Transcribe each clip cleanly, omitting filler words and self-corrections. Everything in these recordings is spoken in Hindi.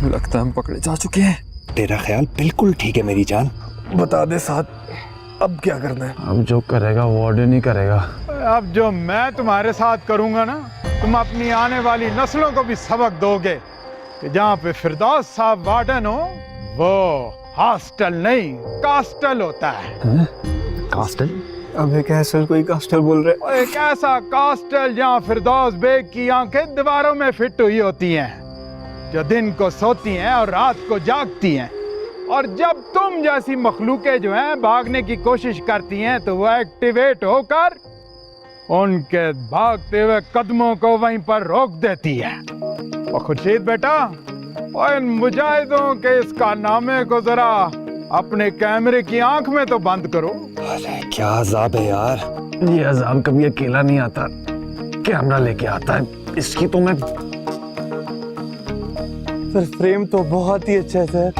लगता है हम पकड़े जा चुके हैं। तेरा ख्याल बिल्कुल ठीक है मेरी जान। बता दे साथ, अब क्या करना है? अब जो करेगा वार्डन ही करेगा। अब जो मैं तुम्हारे साथ करूंगा ना, तुम अपनी आने वाली नस्लों को भी सबक दोगे कि जहाँ पे फिरदौस साहब वार्डन हो वो हॉस्टल नहीं कास्टल होता है। कास्टल? अबे कैसल कोई कास्टल बोल रहे? एक ऐसा कास्टल जहाँ फिरदौस बेग की आंखें दीवारों में फिट हुई होती हैं, जो दिन को सोती हैं और रात को जागती हैं, और जब तुम जैसी मखलूकें जो हैं भागने की कोशिश करती हैं तो वो एक्टिवेट होकर उनके भागते हुए कदमों को वहीं पर रोक देती है। और खुर्शीद बेटा, और इन मुजाहिदों के इस कारनामे को जरा अपने कैमरे की आंख में तो बंद करो। अरे क्या अजाब है यार। ये अजाब कभी अकेला नहीं आता, कैमरा लेके आता है। इसकी तो मैं सर फ्रेम तो बहुत ही अच्छा है सर,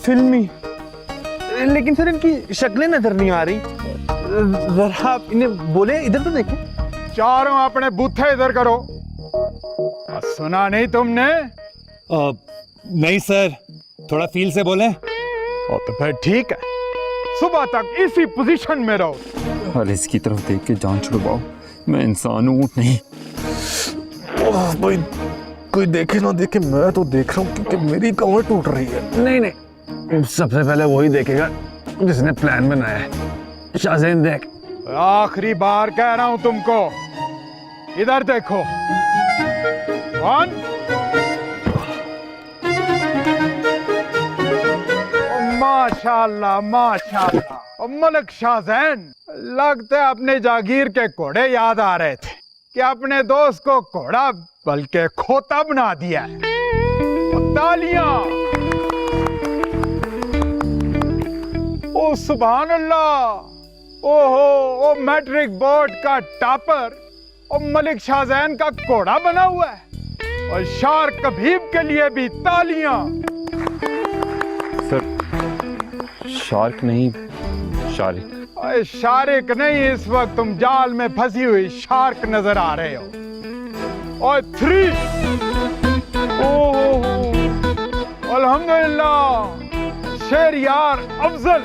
फिल्मी। लेकिन सर इनकी शक्लें नजर नहीं आ रही। जरा आप इन्हें बोले इधर तो देखें। चारों अपने बूथे इधर करो। सुना नहीं तुमने? नहीं सर, थोड़ा फील से बोलें। और तो फिर ठीक है, सुबह तक इसी पोजीशन में रहो। और इसकी तरफ देख के जान छुड़वाओ, मैं इंसान हूँ, ऊँट नहीं। ओह भाई, कोई देखे ना देखे, मैं तो देख रहा हूँ क्योंकि मेरी कमर टूट रही है। नहीं नहीं, सबसे पहले वही देखेगा जिसने प्लान बनाया है। शाहज़ैन देख, आखिरी बार कह रहा हूं तुमको, इधर देखो। वन, माशाल्लाह माशाल्लाह। मलिक शाहज़ैन, लगता है अपने जागीर के घोड़े याद आ रहे थे कि अपने दोस्त को घोड़ा बल्कि खोता बना दिया है। तालियां। ओ सुभान अल्लाह। ओहो, ओ मैट्रिक बोर्ड का टॉपर और मलिक शाहज़ैन का घोड़ा बना हुआ है। और शार्क कबीब के लिए भी तालियां। सर शार्क नहीं, शारिक। अरे शारिक नहीं, इस वक्त तुम जाल में फंसी हुई शार्क नजर आ रहे हो। और 3, ओहो, अल्हम्दुलिल्लाह। शेरयार अफजल,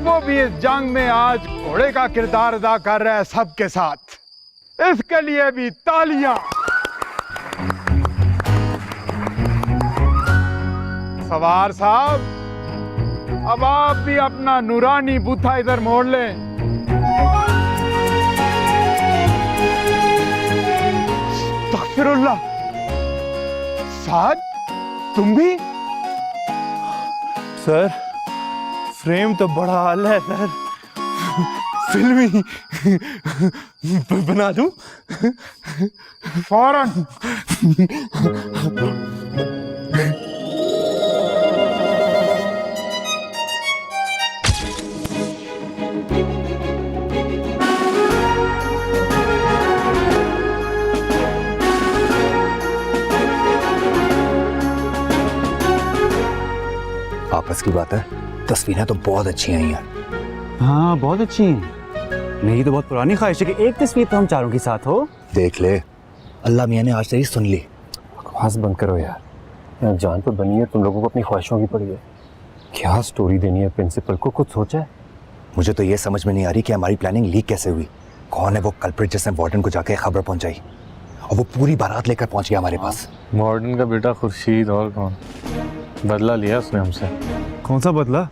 वो भी इस जंग में आज घोड़े का किरदार अदा कर रहा है सबके साथ। इसके लिए भी तालियां। सवार साहब, अब आप भी अपना नूरानी बूथा इधर मोड़ लें। अस्तगफिरुल्लाह। साद, तुम भी? सर फ्रेम तो बड़ा आला है सर, फिल्मी। बना दूं? फौरन। आपस की बात है, तस्वीरें तो बहुत अच्छी हैं यार। हाँ बहुत अच्छी हैं। मेरी तो बहुत पुरानी ख्वाहिश है कि एक तस्वीर तो हम चारों के साथ हो। देख ले, अल्लाह मियाँ ने आज तेरी सुन ली। बकवास बंद करो यार। जान तो बनी है, तुम लोगों को अपनी ख्वाहिशों की पड़ी है। क्या स्टोरी देनी है प्रिंसिपल को, कुछ सोचा है? मुझे तो ये समझ में नहीं आ रही कि हमारी प्लानिंग लीक कैसे हुई। कौन है वो कल्प्रिट जिसने वार्डन को जाके खबर पहुंचाई और वो पूरी बारात लेकर पहुंच गया हमारे पास? मॉर्डन का बेटा खुर्शीद, और कौन? बदला लिया उसने हमसे। कौन सा बदला?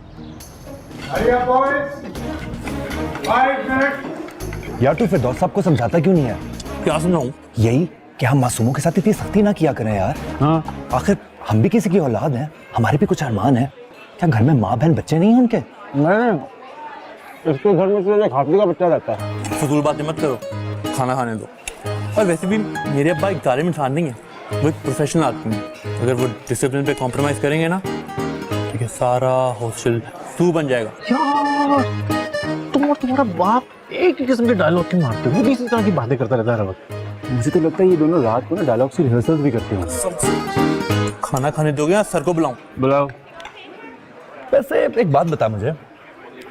यार तू फिरदौस साहब को समझाता क्यों नहीं है? क्या समझाऊं? यही कि हम मासूमों के साथ इतनी सख्ती ना किया करें यार। हाँ, आखिर हम भी किसी की औलाद हैं, हमारे भी कुछ अरमान है। क्या घर में माँ बहन बच्चे नहीं हैं उनके? नहीं, इसके घर में सिर्फ एक हाथी का बच्चा रहता है। फजूल बातें मत करो, खाना खाने दो। और वैसे भी मेरे अब्बा एक जालिम इंसान नहीं है, वो एक प्रोफेशनल आदमी है। अगर वो डिसिप्लिन पे कॉम्प्रोमाइज करेंगे ना, ठीक है, सारा हॉस्टल तू बन जाएगा। तुम और तुम्हारा बाप एक ही किस्म के डायलॉग क्यों मारते हो? इसी तरह की बातें करता रहता है हर वक्त। मुझे तो लगता है ये दोनों रात को ना डायलॉग की रिहर्सल भी करते हैं। खाना खाने दोगे या सर को बुलाऊं? बुलाओ। वैसे एक बात बता मुझे,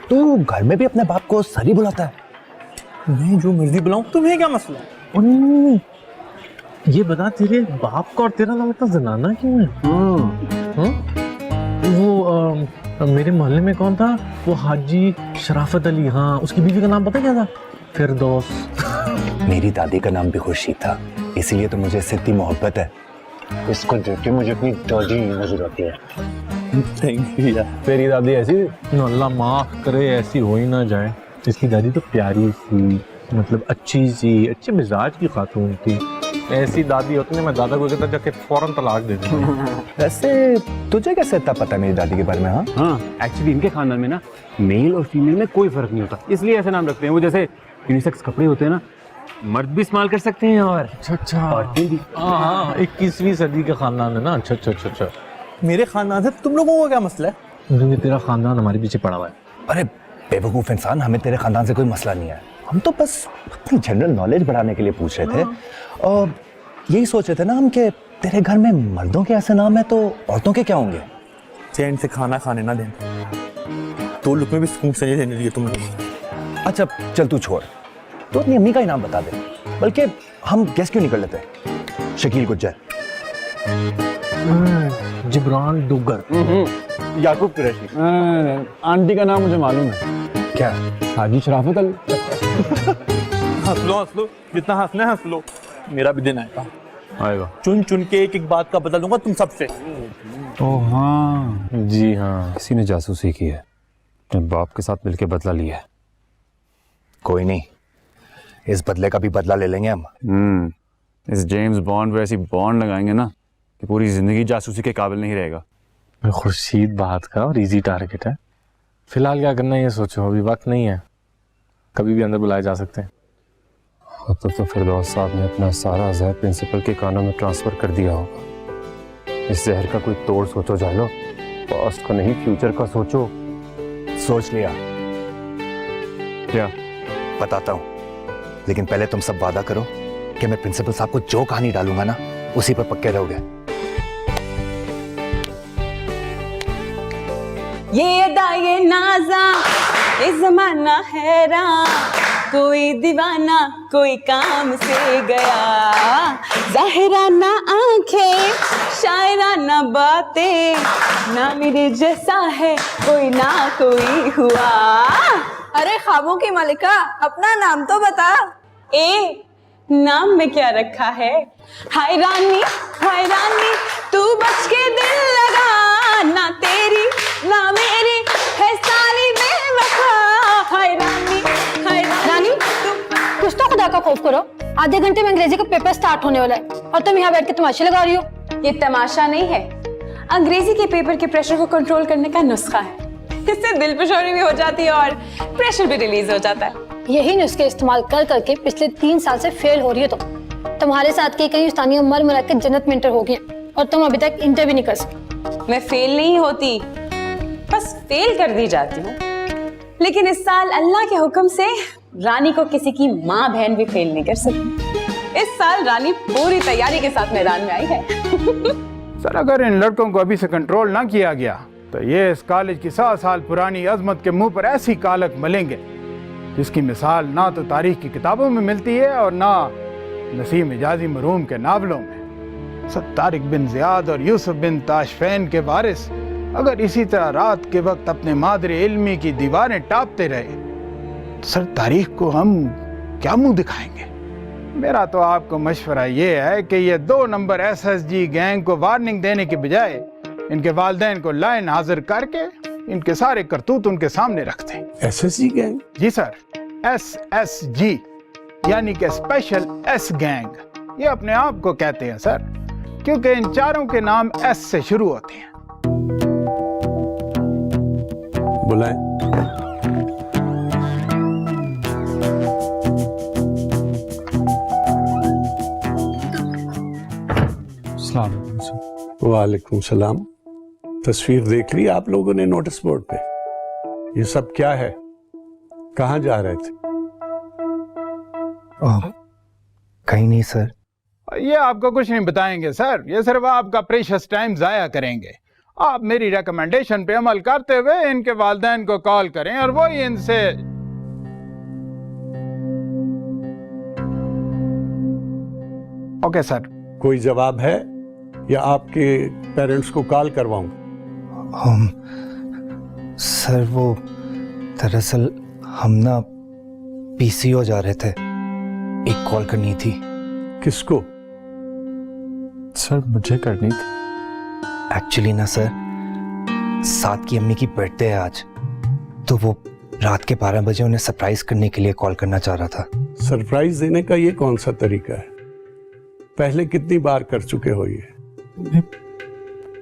तू घर में भी अपने बाप को सर ही बुलाता है? मैं जो मर्जी बुलाऊं, तुम्हें क्या मसला? ये बता, तेरे बाप का और तेरा नाम इतना जनाना क्यों है? वो मेरे मोहल्ले में कौन था वो हाजी शराफत अली, हाँ उसकी बीवी का नाम पता क्या था? फिरदौस। मेरी दादी का नाम भी खुर्शीद था, इसीलिए तो मुझे इससे इतनी मोहब्बत है। इसको देख के मुझे अपनी दादी नजर आती है। थैंक यू यार। तेरी दादी ऐसी अल्लाह माफ करे ऐसी हो ही ना जाए। इसकी दादी तो प्यारी सी, मतलब अच्छी सी, अच्छे मिजाज की खातून थी। ऐसी दादी होती ना, मैं दादा को कहता जाके फौरन तलाक दे देता। वैसे तुझे कैसे इतना पता है मेरी दादी के बारे में? हाँ, एक्चुअली इनके खानदान में ना मेल और फीमेल में कोई फर्क नहीं होता, इसलिए ऐसे नाम रखते हैं। वो जैसे यूनिसेक्स कपड़े होते हैं ना, मर्द भी इस्तेमाल कर सकते हैं और अच्छा औरतें भी। हाँ 21वीं सदी का खानदान है ना। अच्छा। मेरे खानदान से तुम लोगों को क्या मसला है? क्योंकि तेरा खानदान हमारे पीछे पड़ा हुआ है। अरे बेवकूफ इंसान, हमें तेरे खानदान से कोई मसला नहीं है। हम तो बस अपनी जनरल नॉलेज बढ़ाने के लिए पूछ रहे थे और यही सोच रहे थे ना हम कि तेरे घर में मर्दों के ऐसे नाम है तो औरतों के क्या होंगे? चैन से खाना खाने ना देना, 2 लुक में भी सुकून से नहीं देने दिए तुम लोग। अच्छा चल तू छोड़, तो अपनी अम्मी का ही नाम बता दे, बल्कि हम गेस क्यों नहीं कर लेते? शकील गुज्जर, जिब्रान डुगर, याकूब कुरैशी। आंटी का नाम मुझे मालूम है। क्या? हाजी शराफत अली। हंस लो, जितना हंसना है हंस लो। मेरा भी दिन आएगा, चुन चुन के एक बात का बदल दूंगा तुम सबसे। ओह हाँ, जी हाँ, किसी ने जासूसी की है, अपने बाप के साथ मिलके बदला लिया है। कोई नहीं, इस बदले का भी बदला ले लेंगे हम। इस जेम्स बॉन्ड पे ऐसी बॉन्ड लगाएंगे ना कि पूरी जिंदगी जासूसी के काबिल नहीं रहेगा। खुर्शीद बात का और इजी टारगेट है। फिलहाल क्या करना है ये सोचो, अभी वक्त नहीं है, कभी भी अंदर बुलाए जा सकते हैं। अब तक तो फिरदौस साहब ने अपना सारा जहर प्रिंसिपल के कानों में ट्रांसफर कर दिया होगा। इस जहर का कोई तोड़ सोचो जालो, पास्ट का नहीं फ्यूचर का सोचो। सोच लिया, क्या? बताता हूँ, लेकिन पहले तुम सब वादा करो कि मैं प्रिंसिपल साहब को जो कहानी डालूंगा ना उसी पर पक्के रहोगे। ये अदा ये नाजा ये जमाना हैरान, कोई दीवाना कोई काम से गया, जाहिराना आंखें शायराना बातें, ना मेरे जैसा है कोई ना कोई हुआ। अरे ख्वाबों की मलिका, अपना नाम तो बता। नाम में क्या रखा है? हाय रानी तू बच के दिल लगा, ना तेरी ना मेरी है साली बेवफा। हाय रानी कुछ तो खुदा का खौफ करो, आधे घंटे में अंग्रेजी का पेपर स्टार्ट होने वाला है और तुम यहाँ बैठ के तमाशे लगा रही हो। ये तमाशा नहीं है, अंग्रेजी के पेपर के प्रेशर को कंट्रोल करने का नुस्खा है। इससे दिल पेशोरी भी हो जाती है और प्रेशर भी रिलीज हो जाता है। यही नुस्खे इस्तेमाल कर करके पिछले 3 साल से फेल हो रही हो तुम्हारे साथ के कई स्थानीय मर मरा के जन्नत में इंटर हो गए और तुम अभी तक इंटर भी नहीं कर सके। मैं फेल नहीं होती, बस फेल कर दी जाती हूँ। लेकिन इस साल अल्लाह के हुक्म से रानी को किसी की माँ बहन भी फेल नहीं कर सकती। इस साल रानी पूरी तैयारी के साथ मैदान में आई है। सर अगर इन लड़कों को अभी से कंट्रोल ना किया गया तो ये इस कॉलेज की 100 साल पुरानी अजमत के मुंह पर ऐसी कालक मलेंगे जिसकी मिसाल ना तो तारीख की किताबों में मिलती है और ना नसीम इजाजी मरूम के नावलों में। सर तारिक बिन ज़ियाद और यूसुफ बिन ताशफैन के वारिस अगर इसी तरह रात के वक्त अपने मादरे इल्मी की दीवारें टापते रहे तो सर तारीख को हम क्या मुंह दिखाएंगे? मेरा तो आपको मशवरा ये है कि ये 2 नंबर SSG गैंग को वार्निंग देने के बजाय इनके वालिदैन को लाइन हाजिर करके इनके सारे करतूत उनके सामने रखते हैं। SSG gang? जी सर, SSG यानी कि स्पेशल S गैंग। ये अपने आप को कहते हैं सर, क्योंकि इन चारों के नाम S से शुरू होते हैं। बुलाएं। वालेकुम सलाम। तस्वीर देख ली आप लोगों ने नोटिस बोर्ड पे? ये सब क्या है? कहाँ जा रहे थे? कहीं नहीं सर। ये आपको कुछ नहीं बताएंगे सर, ये सिर्फ आपका प्रेशियस टाइम जाया करेंगे। आप मेरी रिकमेंडेशन पे अमल करते हुए इनके वालिदैन को कॉल करें और वो इनसे ओके सर। कोई जवाब है? या आपके पेरेंट्स को कॉल करवाऊं? सर वो दरअसल हम ना पीसीओ जा रहे थे, एक कॉल करनी थी। किसको? सर मुझे करनी थी। एक्चुअली ना सर, साथ की अम्मी की बर्थडे है आज, तो वो रात के 12 बजे उन्हें सरप्राइज करने के लिए कॉल करना चाह रहा था। सरप्राइज देने का ये कौन सा तरीका है? पहले कितनी बार कर चुके हो ये?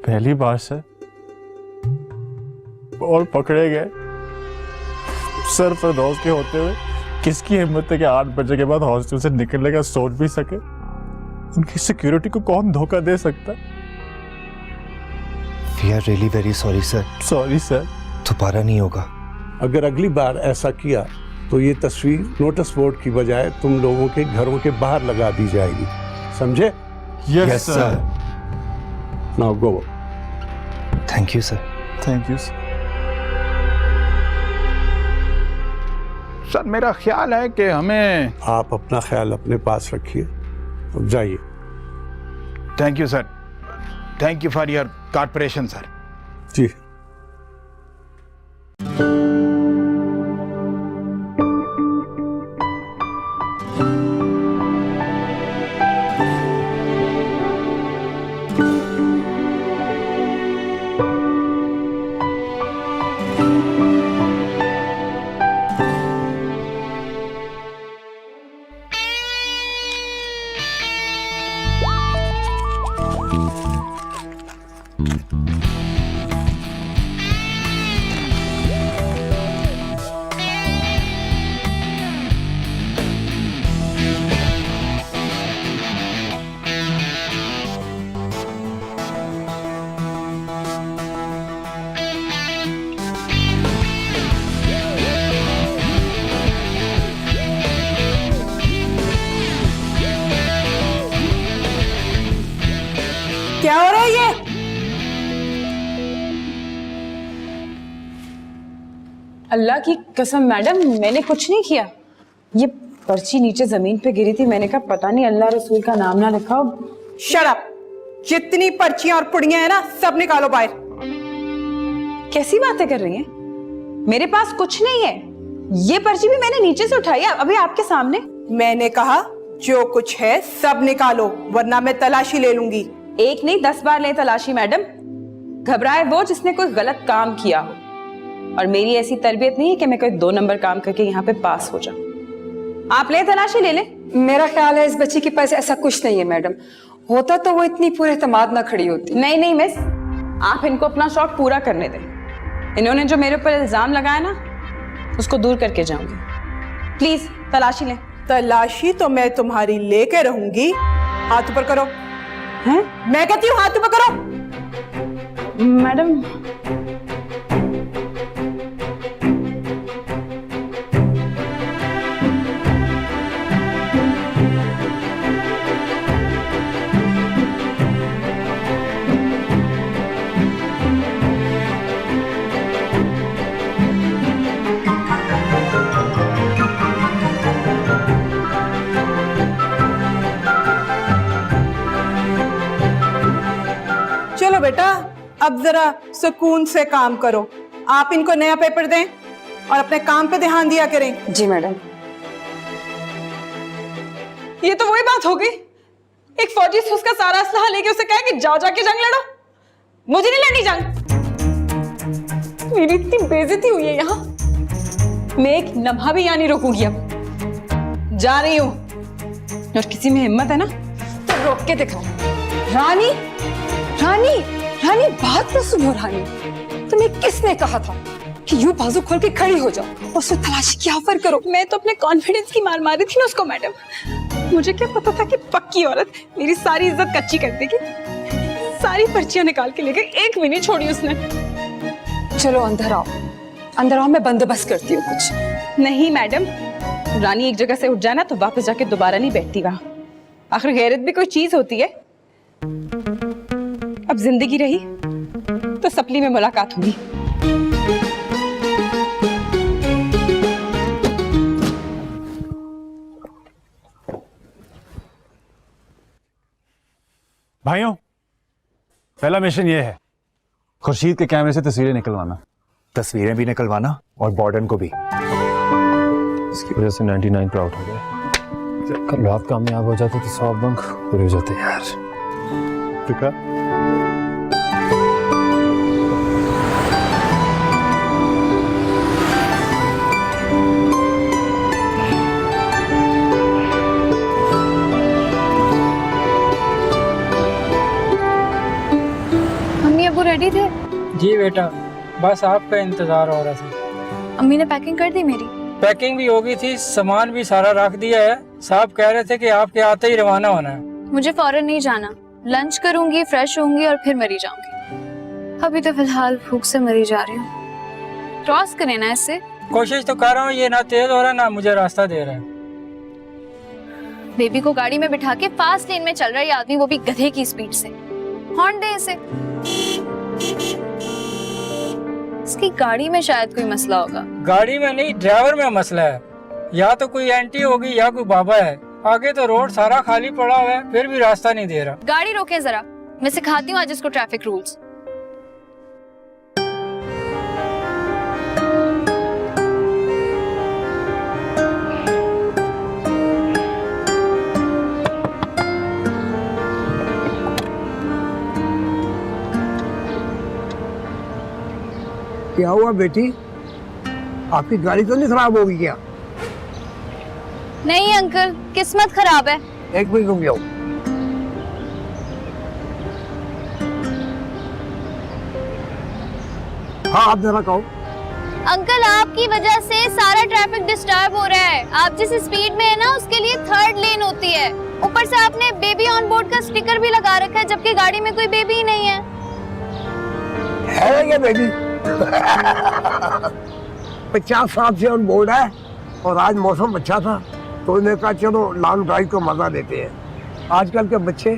पहली बार सर, और पकड़े गए। सर फिरदौस के होते हुए किसकी हिम्मत है कि 8 बजे के बाद हॉस्टल से निकलने का सोच भी सके? उनकी सिक्योरिटी को कौन धोखा दे सकता है? We are really very sorry sir. Sorry sir. दोबारा नहीं होगा। अगर अगली बार ऐसा किया तो ये तस्वीर नोटिस बोर्ड की बजाय तुम लोगों के घरों के बाहर लगा दी जाएगी, समझे? Yes sir. Now go. Thank you sir. Thank you sir. Sir मेरा ख्याल है कि हमें। आप अपना ख्याल अपने पास रखिए, अब जाइए। Thank you sir, thank you for your corporation sir. जी। क्या हो रहा है ये? अल्लाह की कसम मैडम, मैंने कुछ नहीं किया। ये पर्ची नीचे जमीन पे गिरी थी, मैंने कहा पता नहीं अल्लाह रसूल का नाम ना लिखा हो। Shut up! जितनी पर्चियां और पुड़ियां हैं ना, सब निकालो बाहर। कैसी बातें कर रही हैं? मेरे पास कुछ नहीं है। ये पर्ची भी मैंने नीचे से उठाई है, अभी आपके सामने। मैंने कहा जो कुछ है सब निकालो, वरना मैं तलाशी ले लूंगी। एक नहीं 10 बार ले तलाशी मैडम। घबराए वो जिसने कोई गलत काम किया हो, और मेरी ऐसी तरबियत नहीं है कि मैं कोई 2 नंबर काम करके यहाँ पे पास हो जाऊं। आप ले तलाशी ले ले। मेरा ख्याल है इस बच्ची के पास ऐसा कुछ नहीं है मैडम, होता तो वो इतनी पूरे एतमाद ना खड़ी होती। नहीं नहीं मिस, आप इनको अपना शौक पूरा करने दें। इन्होंने जो मेरे ऊपर इल्जाम लगाया ना, उसको दूर करके जाऊंगी। प्लीज तलाशी लें। तलाशी तो मैं तुम्हारी लेके रहूंगी। हाथ ऊपर करो। हैं? मैं कहती हूँ हाथ ऊपर करो। मैडम चलो बेटा, अब जरा सुकून से काम करो। आप इनको नया पेपर दें और अपने काम पे ध्यान दिया करें। जी मैडम। ये तो वही बात हो गई, एक फौजी से उसका सारा असलहा लेके उसे कहा कि जाओ जाके जंग लड़ो। मुझे नहीं लड़नी जंग। मेरी इतनी बेइज्जती हुई है यहाँ, मैं एक लम्हा भी यहाँ नहीं रोकूंगी। अब जा रही हूँ, और किसी में हिम्मत है ना तो रोक के दिखाओ। रानी रानी रानी, बात तो सुनो रानी। तुम्हें किसने कहा था कि यूं बाजू खोल के खड़ी हो जाओ और उससे तलाशी की ऑफर करो? मैं तो अपने कॉन्फिडेंस की मार मारी थी ना उसको मैडम। मुझे क्या पता था कि पक्की औरत मेरी सारी इज्जत कच्ची कर देगी। सारी पर्चियां निकाल के ले गई, एक भी नहीं छोड़ी उसने। चलो अंदर आओ, अंदर आओ, मैं बंदोबस्त करती हूँ कुछ। नहीं मैडम, रानी एक जगह से उठ जाए ना तो वापस जाके दोबारा नहीं बैठती वहां। आखिर गैरत भी कोई चीज होती है। अब जिंदगी रही तो सपली में मुलाकात होगी। भाइयों, पहला मिशन ये है, खुर्शीद के कैमरे से तस्वीरें निकलवाना। तस्वीरें भी निकलवाना और बॉर्डन को भी। इसकी वजह से 99 पे आउट हो गए। कल रात कामयाब हो जाते तो 100 बंक पूरे हो जाते यार। दिखा मम्मी अबू रेडी थे? जी बेटा, बस आपका इंतजार हो रहा था। अम्मी ने पैकिंग कर दी मेरी? पैकिंग भी हो गई थी, सामान भी सारा रख दिया है। साहब कह रहे थे कि आपके आते ही रवाना होना है। मुझे फौरन नहीं जाना, लंच करूंगी, फ्रेश होंगी और फिर मरी जाऊंगी। अभी तो फिलहाल भूख से मरी जा रही हूँ। क्रॉस करें ना इससे? कोशिश तो कर रहा हूँ, ये ना तेज हो रहा ना मुझे रास्ता दे रहा है। बेबी को गाड़ी में बिठा के फास्ट लेन में चल रहा है ये आदमी, वो भी गधे की स्पीड से। हॉर्न दे इसे। इसकी गाड़ी में शायद कोई मसला होगा। गाड़ी में नहीं, ड्राइवर में मसला है। या तो कोई एंटी होगी या कोई बाबा है। आगे तो रोड सारा खाली पड़ा हुआ है, फिर भी रास्ता नहीं दे रहा। गाड़ी रोके जरा, मैं सिखाती हूँ आज इसको ट्रैफिक रूल्स। क्या हुआ बेटी, आपकी गाड़ी तो नहीं खराब होगी क्या? नहीं अंकल, किस्मत खराब है। एक मिनट रुक जाओ। हाँ आप जरा कहो। अंकल आपकी वजह से सारा ट्रैफिक डिस्टर्ब हो रहा है। आप जिस स्पीड में है ना उसके लिए 3rd लेन होती है। ऊपर से आपने बेबी ऑन बोर्ड का स्टिकर भी लगा रखा है, जबकि गाड़ी में कोई बेबी ही नहीं है। है क्या बेटी? 50 साल से ऑन बोर्ड है और आज मौसम अच्छा था तो उन्हें कहा चलो लॉन्ग ड्राइव को मजा देते हैं। आजकल के बच्चे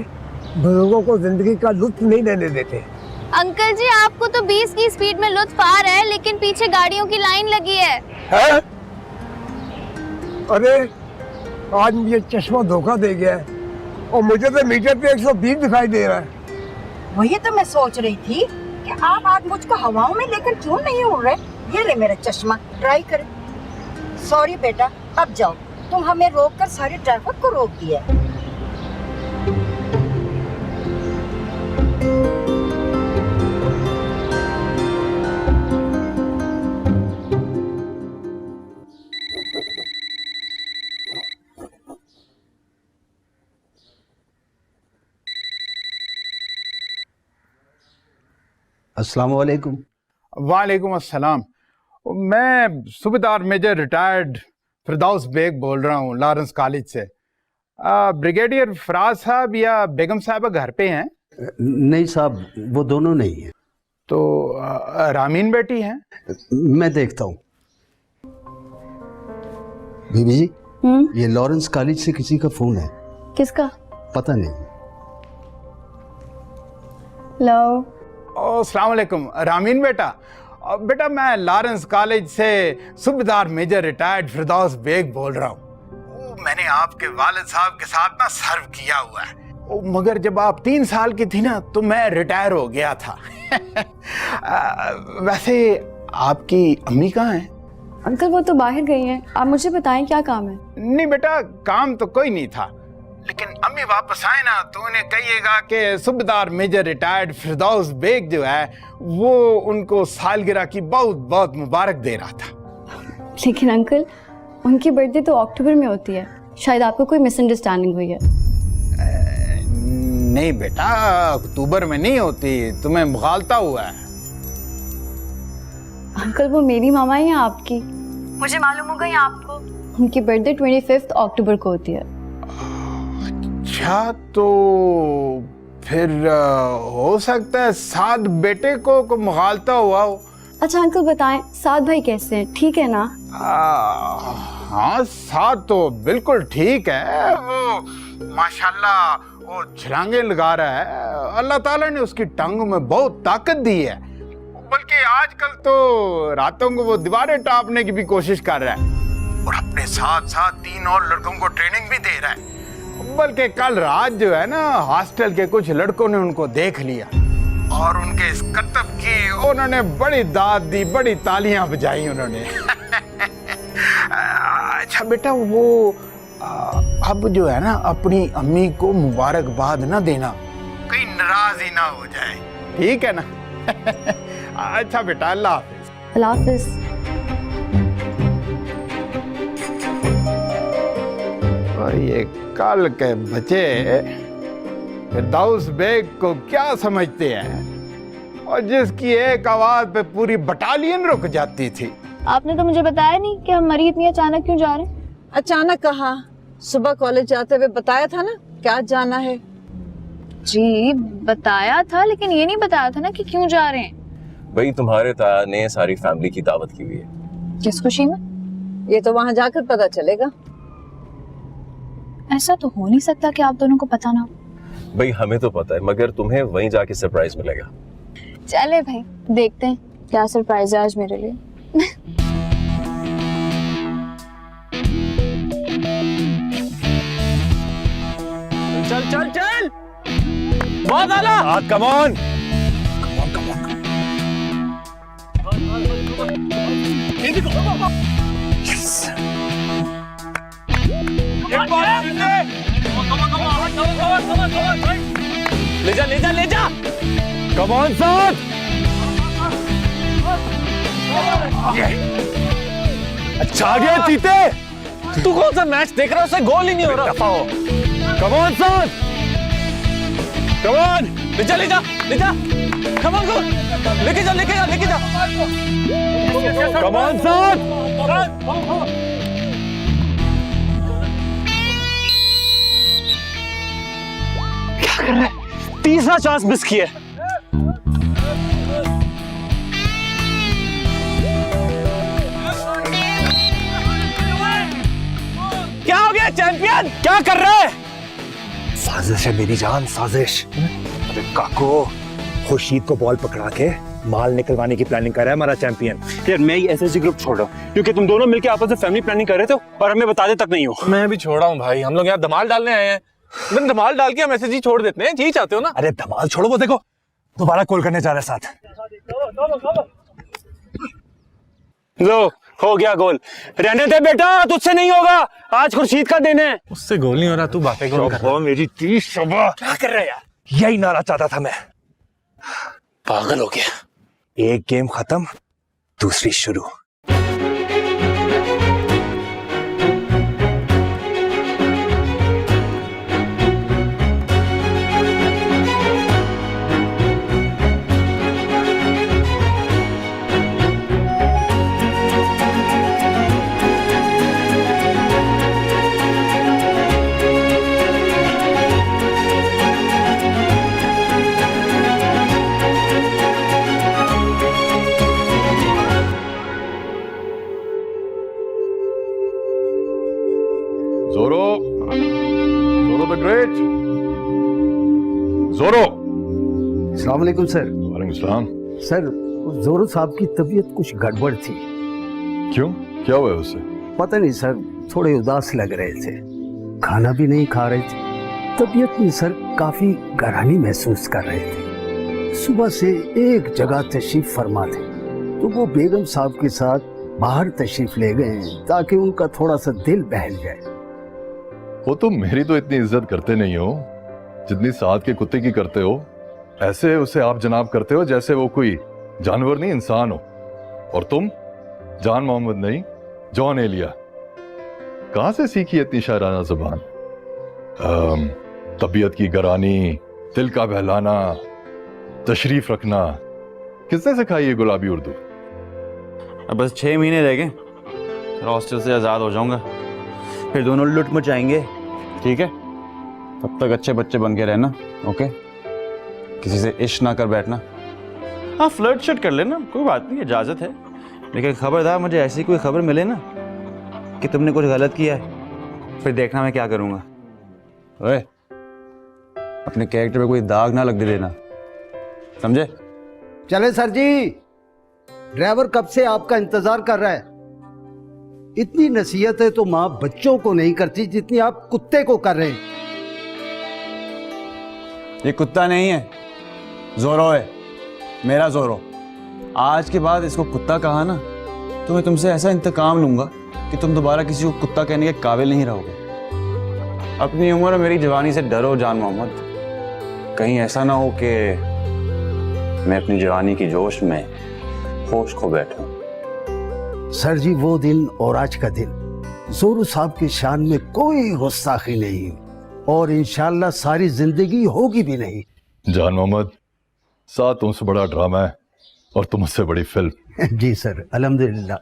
बुजुर्गों को जिंदगी का लुत्फ नहीं लेने देते। अंकल जी आपको तो 20 की स्पीड में लुत्फ आ रहा है, लेकिन पीछे गाड़ियों की लाइन लगी है। अरे आज मुझे चश्मा धोखा दे गया है और मुझे तो मीटर पे 120 दिखाई दे रहा है। वही तो मैं सोच रही थी कि आप आज मुझको हवाओं में लेकर क्यों नहीं उड़ रहे। ये ले मेरा चश्मा, ट्राई कर। सॉरी बेटा, अब जाओ, तुम हमें रोककर सारे ट्रैफिक को रोक दिया। अस्सलाम वालेकुम। वालेकुम अस्सलाम। मैं सूबेदार मेजर रिटायर्ड फिरदौस बेग बोल रहा हूँ लॉरेंस कॉलेज से। ब्रिगेडियर फराज साहब या बेगम साहब घर पे हैं? नहीं साहब, वो दोनों नहीं है। तो रामीन बेटी हैं? मैं देखता हूँ। बीबी जी, ये लॉरेंस कॉलेज से किसी का फोन है। किसका? पता नहीं। हेलो। अस्सलाम वालेकुम रामीन बेटा। बेटा मैं लॉरेंस कॉलेज से सूबेदार मेजर रिटायर्ड फिरदौस बेग बोल रहा हूँ। मैंने आपके वालिद साहब के साथ ना सर्व किया हुआ है, मगर जब आप 3 साल की थी ना तो मैं रिटायर हो गया था। वैसे आपकी अम्मी कहाँ हैं? अंकल वो तो बाहर गई हैं। आप मुझे बताएं क्या काम है? नहीं बेटा, काम तो कोई नहीं था, लेकिन अम्मी वापस आए ना तो उन्हें कहिएगा कि सूबेदार मेजर रिटायर्ड फिरदौस बेग जो है वो उनको सालगिरह की बहुत बहुत मुबारक दे रहा था। लेकिन अंकल उनकी बर्थडे तो अक्टूबर में होती है, शायद आपको कोई मिसअंडरस्टैंडिंग हुई है। नहीं बेटा, अक्टूबर में नहीं होती, तुम्हें मुगालता हुआ है। अंकल वो मेरी मामा है या आपकी? मुझे मालूम होगा या आपको? उनकी बर्थडे 25 अक्टूबर को होती है। अच्छा, तो फिर हो सकता है साद बेटे को मुगालता हुआ हो। अच्छा अंकल बताएं, साद भाई कैसे हैं, ठीक है ना? हाँ साद तो बिल्कुल ठीक है। वो माशाल्लाह वो छलांगे लगा रहा है। अल्लाह ताला ने उसकी टांगों में बहुत ताकत दी है, बल्कि आजकल तो रातों को वो दीवारें टापने की भी कोशिश कर रहा है और अपने साथ साथ 3 और लड़कों को ट्रेनिंग भी दे रहा है। बल्कि कल रात जो है ना हॉस्टल के कुछ लड़कों ने उनको देख लिया और उनके इस करतब की उन्होंने बड़ी दाद दी, बड़ी तालियां बजाई उन्होंने। अच्छा बेटा, वो अब जो है ना, अपनी अम्मी को मुबारकबाद ना देना, कहीं नाराज ही ना हो जाए, ठीक है ना? अच्छा बेटा, अल्लाह हाफिज। अल्लाह हाफिज। और ये कल के बच्चे फिरदौस बेग को क्या समझते हैं, और जिसकी एक आवाज पे पूरी बटालियन रुक जाती थी। आपने तो मुझे बताया नहीं कि हम मरी इतनी अचानक क्यों जा रहे हैं। अचानक कहा, सुबह कॉलेज जाते हुए बताया था ना क्या जाना है। जी बताया था, लेकिन ये नहीं बताया था ना कि क्यों जा रहे हैं। भाई तुम्हारे ताया ने सारी फैमिली की दावत की हुई है। किस खुशी में? ये तो वहां जाकर पता चलेगा। ऐसा तो हो नहीं सकता कि आप दोनों को पता ना हो। भाई हमें तो पता है, मगर तुम्हें वहीं जाके सरप्राइज मिलेगा। चले भाई, देखते हैं क्या सरप्राइज है आज मेरे लिए। चल चल चल, बहुत आला। Come on. ले जा ले जा ले जा। कम ऑन साथ। अच्छा आ गया चीते। तू कौन सा मैच देख रहा है, उससे गोल ही नहीं हो रहा। कम ऑन साथ। Come on. ले जा ले जा ले जा। कम ऑन गो, लेके जा लेके जा लेके जा। कम ऑन साथ। क्या कर रहा है? तीसरा चांस मिस किया। क्या हो गया चैंपियन, क्या कर रहा है? साजिश है मेरी जान, साजिश। अरे काको, खुर्शीद को बॉल पकड़ा के माल निकलवाने की प्लानिंग कर रहा है हमारा चैंपियन। यार मैं ही एसएसजी ग्रुप छोड़ रहा हूँ, क्योंकि तुम दोनों मिलकर आपस में फैमिली प्लानिंग कर रहे थे और हमें बताते तक नहीं हो। मैं भी छोड़ा हूँ भाई, हम लोग यहाँ धमाल डालने आए हैं। धमाल डाल के हम एसएसजी छोड़ देते हैं, यही चाहते हो ना? अरे धमाल छोड़ो, वो देखो दोबारा कॉल करने जा रहे हैं साथ। लो हो गया गोल। रहने दे बेटा, तुझसे नहीं होगा, आज खुर्शीद का दिन है। उससे गोल नहीं हो रहा, तू बातें क्यों कर रहा है? मेरी 30 शबा। क्या कर रहा है यार? यही नारा चाहता था मैं। पागल हो गया। एक गेम खत्म, दूसरी शुरू। जोरो, जोरो द ग्रेट, जोरो। अस्सलाम वालेकुम सर। वालेकुम सलाम। सर, जोरो साहब की तबीयत कुछ गड़बड़ थी। क्यों, क्या हुआ उससे? पता नहीं सर, थोड़े उदास लग रहे थे, खाना भी नहीं खा रहे थे। तबीयत में सर काफी गहरानी महसूस कर रहे थे। सुबह से एक जगह तशरीफ फरमा थे, तो वो बेगम साहब के साथ बाहर तशरीफ ले गए ताकि उनका थोड़ा सा दिल बहल जाए। वो तुम मेरी तो इतनी इज्जत करते नहीं हो जितनी साथ के कुत्ते की करते हो। ऐसे उसे आप जनाब करते हो जैसे वो कोई जानवर नहीं, इंसान हो। और तुम जान मोहम्मद नहीं, जॉन एलिया। कहां से सीखी इतनी शायराना जुबान? तबीयत की गरानी, दिल का बहलाना, तशरीफ रखना, किसने सिखाई ये गुलाबी उर्दू? अब बस 6 महीने रह गए, हॉस्टल से आज़ाद हो जाऊंगा, फिर दोनों लुट मचाएंगे। ठीक है, तब तक अच्छे बच्चे बन के रहना। ओके, किसी से इश्क ना कर बैठना। हाँ, फ्लर्ट शर्ट कर लेना, कोई बात नहीं, इजाज़त है, लेकिन खबरदार मुझे ऐसी कोई खबर मिले ना कि तुमने कुछ गलत किया है, फिर देखना मैं क्या करूँगा। ओए, अपने कैरेक्टर पे कोई दाग ना लग देना, समझे? चले सर जी, ड्राइवर कब से आपका इंतजार कर रहा है। इतनी नसीहत है तो माँ बच्चों को नहीं करती जितनी आप कुत्ते को कर रहे हैं। ये कुत्ता नहीं है, जोरो है। मेरा जोरो, आज के बाद इसको कुत्ता कहा ना तो मैं तुमसे ऐसा इंतकाम लूंगा कि तुम दोबारा किसी को कुत्ता कहने के काबिल नहीं रहोगे। अपनी उम्र और मेरी जवानी से डरो जान मोहम्मद, कहीं ऐसा ना हो कि मैं अपनी जवानी की जोश में होश खो बैठूं। सर जी, वो दिन और आज का दिन जोरू साहब की शान में कोई गुस्ताखी नहीं और इंशाल्लाह सारी जिंदगी होगी भी नहीं। जान मोहम्मद, साथ तुमसे बड़ा ड्रामा है और तुम उससे बड़ी फिल्म। जी सर, अल्हम्दुलिल्लाह।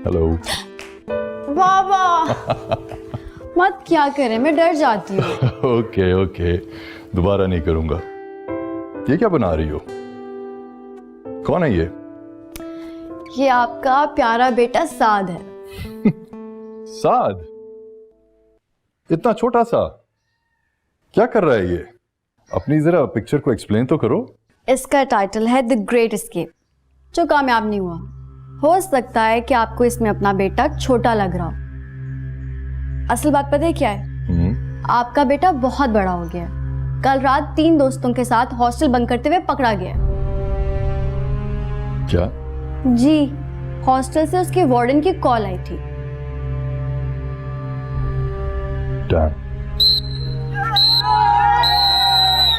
हेलो बाबा मत क्या करें, मैं डर जाती हूँ। ओके ओके, दोबारा नहीं करूंगा। ये क्या बना रही हो? कौन है ये? ये आपका प्यारा बेटा साद है। साद? इतना छोटा सा क्या कर रहा है ये? अपनी जरा पिक्चर को एक्सप्लेन तो करो। इसका टाइटल है द ग्रेट एस्केप, जो कामयाब नहीं हुआ। हो सकता है कि आपको इसमें अपना बेटा छोटा लग रहा हो। असल बात पता है क्या है? आपका बेटा बहुत बड़ा हो गया है। कल रात 3 दोस्तों के साथ हॉस्टल बंक करते हुए पकड़ा गया। क्या? जी, हॉस्टल से उसके वार्डन की कॉल आई थी।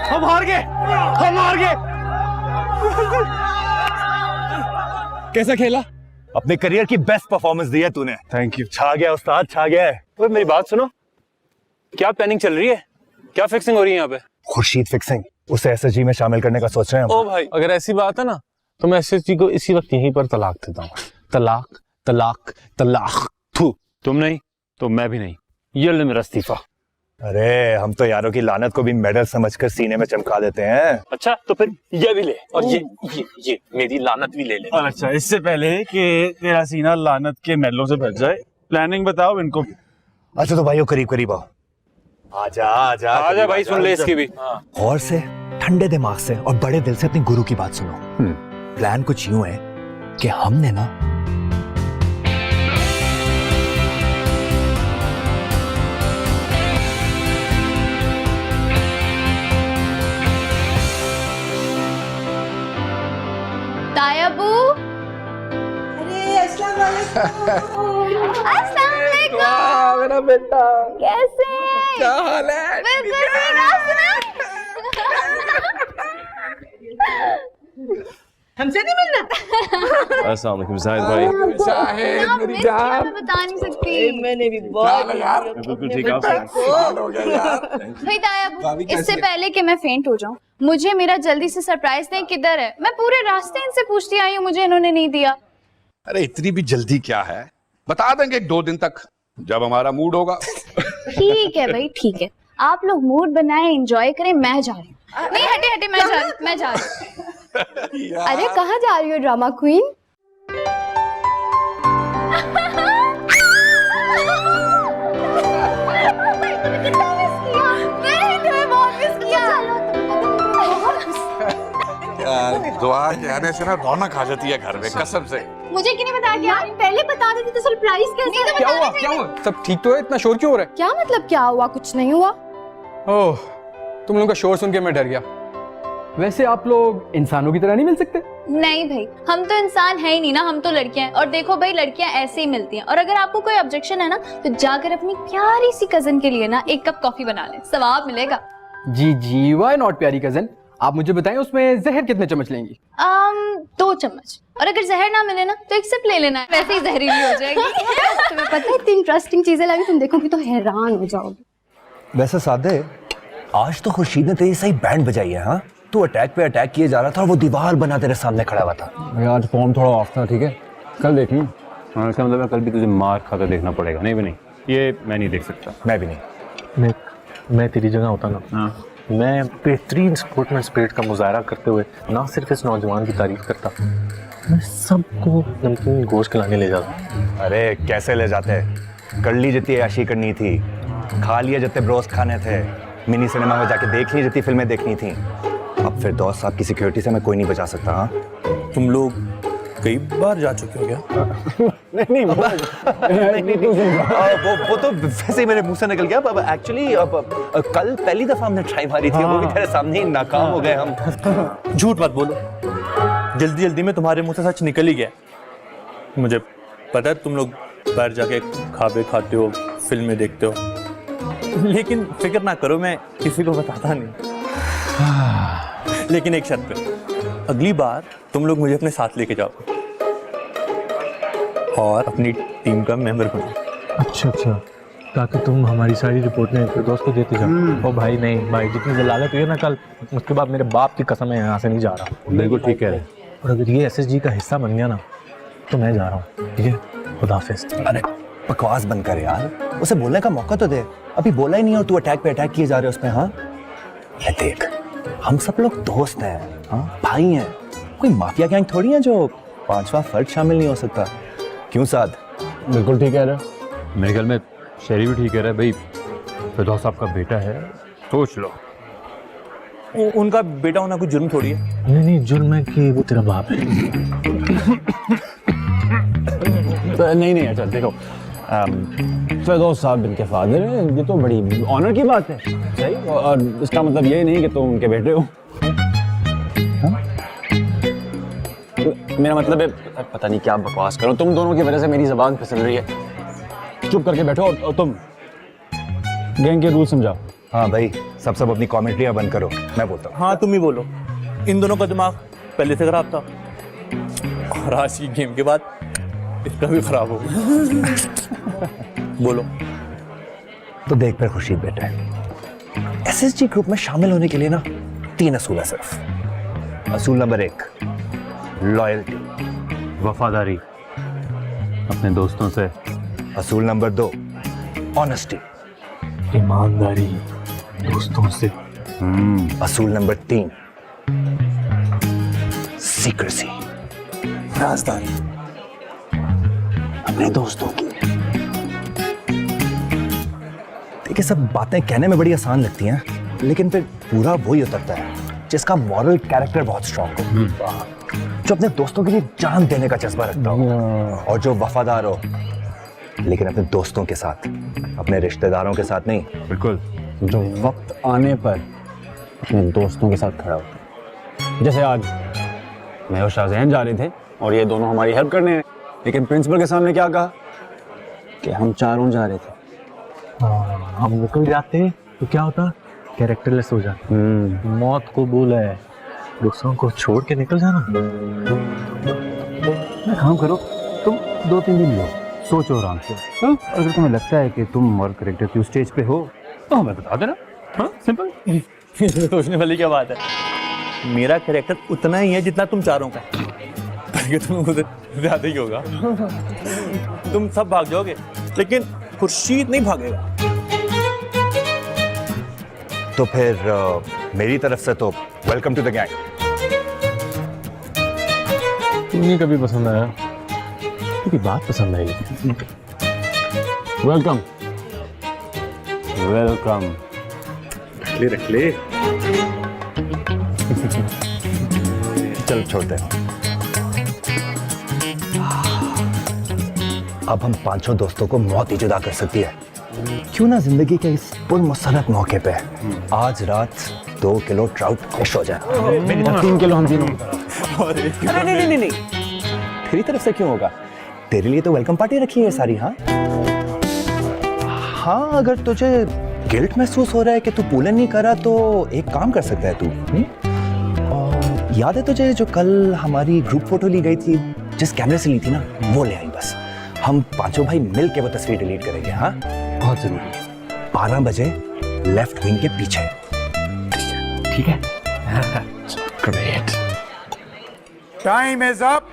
हम हार गए, हम हार गए। कैसा खेला? अपने करियर की बेस्ट परफॉर्मेंस दी है तूने। Thank you. छा गया उस्ताद, छा गया है। ओए मेरी बात सुनो, क्या प्लानिंग चल रही है? क्या फिक्सिंग हो रही है यहाँ पे? खुर्शीद फिक्सिंग, उसे एसएसजी में शामिल करने का सोच रहे हैं हम। ओ भाई, अगर ऐसी बात है ना तो मैं एसएसजी को इसी वक्त यहीं पर तलाक देता हूँ। तलाक तलाक तलाक। थू, तुम नहीं तो मैं भी नहीं। ये ले मेरा इस्तीफा। अरे हम तो यारों की लानत को भी मेडल समझकर सीने में चमका देते हैं। अच्छा तो फिर ये भी ले, और ये मेरी लानत भी ले ले। अच्छा, इससे पहले कि तेरा सीना लानत के मेलों से भर जाए, प्लानिंग बताओ इनको। अच्छा तो भाइयों करीब करीब आओ। आजा आजा आजा भाई, सुन ले इसकी भी। और से ठंडे दिमाग से और बड़े दिल से अपनी गुरु की बात सुनो। प्लान कुछ यूं है कि हमने ना तायाबू, अरे अस्सलाम वालेकुम। अस्सलाम वालेकुम। मेरा बेटा कैसे? क्या हाल है? बिल्कुल ठीक। आप सुना? हमसे नहीं मिलना? अस्सलाम वालेकुम जाहिद भाई। शाहिद मेरी मैं जान। बता नहीं सकती। मैंने भी बहुत बिल्कुल ठीक है। भाई तायाबू, इससे पहले कि मैं फेंट हो जाऊं, मुझे मेरा जल्दी से सरप्राइज दें। किधर है? मैं पूरे रास्ते इनसे पूछती आई हूँ, मुझे इन्होंने नहीं दिया। अरे इतनी भी जल्दी क्या है, बता देंगे 2 दिन तक जब हमारा मूड होगा। ठीक है भाई, ठीक है। आप लोग मूड बनाए, एंजॉय करें, मैं जा रही हूँ। नहीं हटे हटे, मैं जा रही हूँ। अरे कहाँ जा रही हो ड्रामा क्वीन? दुआ कहने से ना रौनक आ जाती है घर में, कसम से। मुझे क्यों नहीं बताया? यार पहले बता देती तो सरप्राइज कैसे? तो क्या हुआ? क्या हुआ? सब ठीक तो है? इतना शोर क्यों हो रहा है? क्या मतलब क्या हुआ? कुछ नहीं हुआ। ओह, तुम लोगों का शोर सुन के मैं डर गया। वैसे आप लोग इंसानों की तरह नहीं मिल सकते? नहीं भाई, हम तो इंसान है ही नहीं ना, हम तो लड़कियां हैं। और देखो भाई, लड़कियां ऐसे ही मिलती हैं। और अगर आपको कोई ऑब्जेक्शन है ना, तो जाकर अपनी प्यारी सी कजन के लिए ना 1 कप कॉफी बना लें, सवाब मिलेगा। जी जी, व्हाई नॉट प्यारी कजन। आप मुझे बताएं उसमें जहर कितने चम्मच लेंगी? 2 चम्मच। और अगर जहर ना मिले ना तो 1 सिप ले लेना, वैसे ही जहरीली हो जाएगी। तुम्हें पता है इतनी इंटरेस्टिंग चीजें लगी, तुम देखोगी तो हैरान हो जाओगे। वैसे सादे, आज तो खुर्शीद ने तेरी सही बैंड बजाई है। हाँ, तू अटैक पे अटैक किए जा रहा था और वो दीवार बना तेरे सामने खड़ा हुआ था। आज फॉर्म थोड़ा ऑफ था, ठीक है, कल देख लूँ। इसका मतलब है कल भी तुझे मार खाता देखना पड़ेगा। नहीं भी नहीं, ये मैं नहीं देख सकता। मैं भी नहीं। मैं तेरी जगह होता ना, मैं बेहतरीन स्पोर्ट्समैन स्पिरिट का मुजाहरा करते हुए ना सिर्फ इस नौजवान की तारीफ करता, मैं सबको नमकीन गोश्त खिलाने ले जाता। अरे कैसे ले जाते? कर ली जितनी ऐशी करनी थी, खा लिए जितने ब्रोस्ट खाने थे, मिनी सिनेमा में जाके देख ली जितनी फिल्में देखनी थी। अब फिर दोस्त साहब की सिक्योरिटी से मैं कोई नहीं बचा सकता। हाँ, तुम लोग कई बार जा चुके हो क्या? नहीं वो तो वैसे ही मेरे मुंह से निकल गया। अब एक्चुअली कल पहली दफा हमने ट्राई मारी थी, वो भी तेरे सामने ही नाकाम हो गए हम। झूठ मत बोलो, जल्दी जल्दी में तुम्हारे मुंह से सच निकल ही गया। मुझे पता है तुम लोग बाहर जाके खाबे खाते हो, फिल्में देखते हो, लेकिन फिक्र ना करो, मैं किसी को बताता नहीं। लेकिन एक शर्त पे, अगली बार तुम लोग मुझे अपने साथ लेके जाओ और अपनी टीम का मेंबर बनो। अच्छा अच्छा, ताकि तुम हमारी सारी रिपोर्टें फिरदौस को देते जाओ। ओ भाई नहीं भाई, जितनी जलालत हुई है ना कल, उसके बाद मेरे बाप की कसम है यहाँ से नहीं जा रहा। बिल्कुल ठीक है। और अगर ये एसएसजी का हिस्सा बन गया ना तो मैं जा रहा हूँ, ठीक है? खुदा हाफिज़। अरे बकवास बंद कर यार, उसे बोलने का मौका तो दे। अभी बोला ही नहीं और तू अटैक पे अटैक किए जा रहे हो उसमें। हाँ ये देख, हम सब लोग दोस्त हैं, हाँ भाई हैं, कोई माफिया गैंग थोड़ी है जो पांचवा फर्द शामिल नहीं हो सकता। क्यों साद? बिल्कुल ठीक कह रहा है। मेरे ख्याल में शेरी भी ठीक कह रहा है भाई, फिरदौस साहब का बेटा है, सोच लो। उनका बेटा होना कोई जुर्म थोड़ी है। नहीं नहीं, जुर्म है कि वो तेरा बाप है। तो नहीं अच्छा देखो, फिरदौस साहब इनके फादर हैं, ये तो बड़ी ऑनर की बात है। सही, और इसका मतलब ये नहीं कि तुम उनके बेटे हो। मेरा मतलब है, पता नहीं क्या बकवास करो, तुम दोनों की वजह से मेरी ज़बान फिसल रही है। चुप करके बैठो और तुम गैंग के रूल समझाओ। हाँ भाई, सब अपनी कॉमेंट्रियाँ बंद करो, मैं बोलता हूँ। हाँ तुम ही बोलो, इन दोनों का दिमाग पहले से खराब था और आज की गेम के बाद इसका भी खराब हो गया। बोलो। तो देख फिर खुर्शीद बेटा, एसएसजी ग्रुप में शामिल होने के लिए ना 3 असूल है सिर्फ। असूल नंबर 1 लॉयल्टी, वफादारी अपने दोस्तों से। असूल नंबर 2 ऑनेस्टी, ईमानदारी दोस्तों से। असूल नंबर 3 सीक्रेसी, राजधानी अपने दोस्तों की। देखिए सब बातें कहने में बड़ी आसान लगती हैं, लेकिन फिर पूरा वही उतरता है जिसका मॉरल कैरेक्टर बहुत स्ट्रांग हो, जो अपने दोस्तों के लिए जान देने का जज्बा रखता हो, और जो वफादार हो लेकिन अपने दोस्तों के साथ, अपने रिश्तेदारों के साथ नहीं। बिल्कुल, जो वक्त आने पर अपने दोस्तों के साथ खड़ा होता। जैसे आज मैं और शाहजहान जा रहे थे और ये दोनों हमारी हेल्प करने हैं, लेकिन प्रिंसिपल के सामने क्या कहा कि हम चारों जा रहे थे। हम निकल जाते तो क्या होता? कैरेक्टरलेस हो जाते। मौत कबूल है, दोस्तों को छोड़ के निकल जाना। काम करो, तुम 2-3 दिन लो, सोचो आराम से। अगर तुम्हें लगता है कि तुम मॉरल कैरेक्टर की स्टेज पे हो तो हमें बता देना। हाँ सिंपल। सोचने वाली क्या बात है, मेरा कैरेक्टर उतना ही है जितना तुम चारों का, तुम ज्यादा ही होगा। तुम सब भाग जाओगे लेकिन खुर्शीद नहीं भागेगा। तो फिर मेरी तरफ से तो वेलकम टू द गैंग। तुम्हें कभी पसंद आया? क्योंकि बात पसंद आई। Welcome welcome. रख ले। चल छोड़ते हैं। अब हम 5 दोस्तों को मौत ही जुदा कर सकती है। क्यों ना जिंदगी के इस पुरमसरत मौके पे आज रात 2 किलो ट्राउट फिश हो जाए। मेरी तरफ 3 किलो हम तीनों। नहीं, तेरी तरफ से क्यों होगा? तेरे लिए तो वेलकम पार्टी रखी है सारी। हाँ अगर तुझे गिल्ट महसूस हो रहा है कि तू पूलन नहीं करा तो एक काम कर सकता है तू। याद है तुझे जो कल हमारी ग्रुप फोटो ली गई थी, जिस कैमरे से ली थी ना, वो ले आई। बस हम 5 भाई मिल के वो तस्वीर डिलीट करेंगे। हाँ बहुत जरूरी। 12 बजे लेफ्ट विंग के पीछे। ठीक है? ग्रेट। Time is up.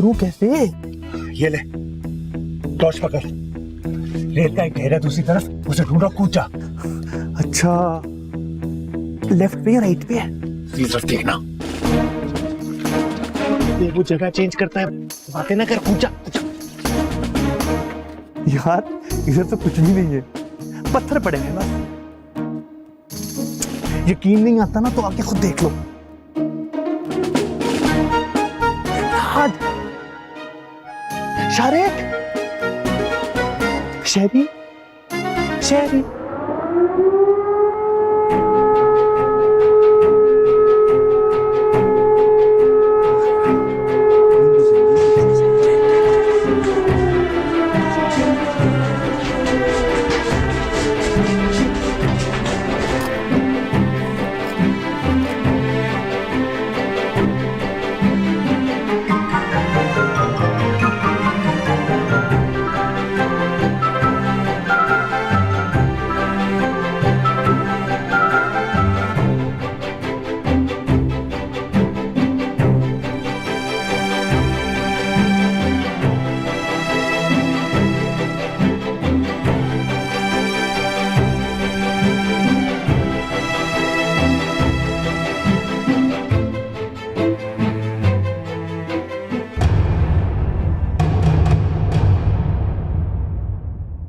वो कैसे? ये ले टॉर्च पकड़, रेत का एक ढेर है दूसरी तरफ, उसे ढूंढो, कूद जा। अच्छा, लेफ्ट पे या राइट पे है? दूसरी तरफ देखना। ये वो जगह चेंज करता है, बातें ना कर, कूद जा, कूद जा। यार इधर तो कुछ भी नहीं है, पत्थर पड़े हैं बस। यकीन नहीं आता ना तो आके खुद देख लो। शारिक, शहरी, शहरी।